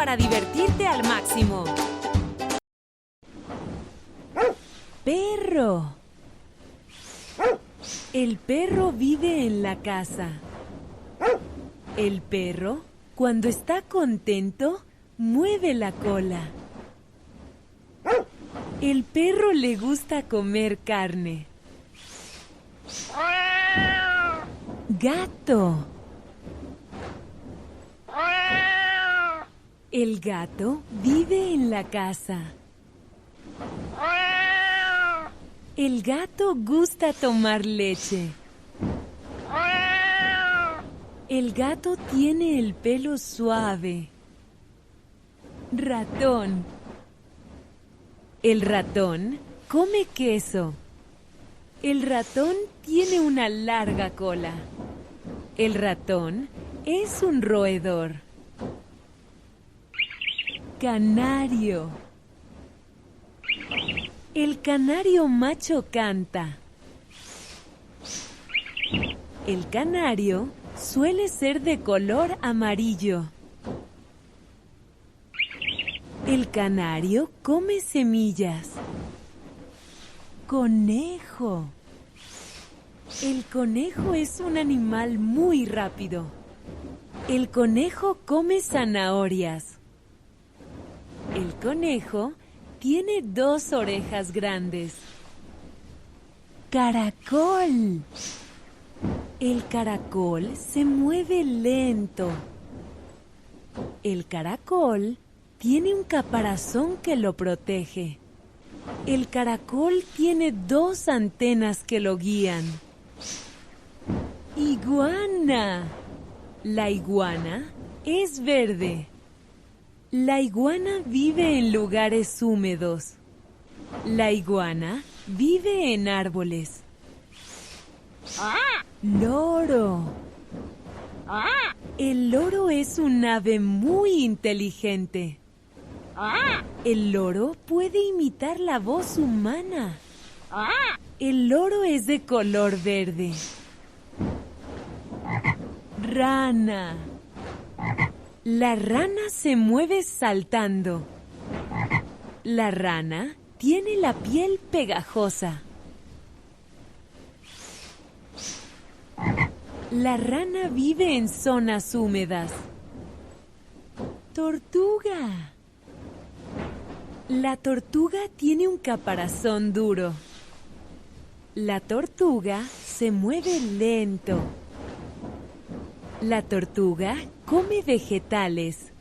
para divertirte al máximo. Perro. El perro vive en la casa. El perro, cuando está contento, mueve la cola. El perro le gusta comer carne. Gato. El gato vive en la casa. El gato gusta tomar leche. El gato tiene el pelo suave. Ratón. El ratón come queso. El ratón tiene una larga cola. El ratón es un roedor. Canario. El canario macho canta. El canario suele ser de color amarillo. El canario come semillas. Conejo. El conejo es un animal muy rápido. El conejo come zanahorias. El conejo tiene 2 orejas grandes. Caracol. El caracol se mueve lento. El caracol tiene un caparazón que lo protege. El caracol tiene 2 antenas que lo guían. Iguana. La iguana es verde. La iguana vive en lugares húmedos. La iguana vive en árboles. Loro. El loro es un ave muy inteligente. El loro puede imitar la voz humana. El loro es de color verde. Rana. La rana se mueve saltando. La rana tiene la piel pegajosa. La rana vive en zonas húmedas. Tortuga. La tortuga tiene un caparazón duro. La tortuga se mueve lento. La tortuga come vegetales.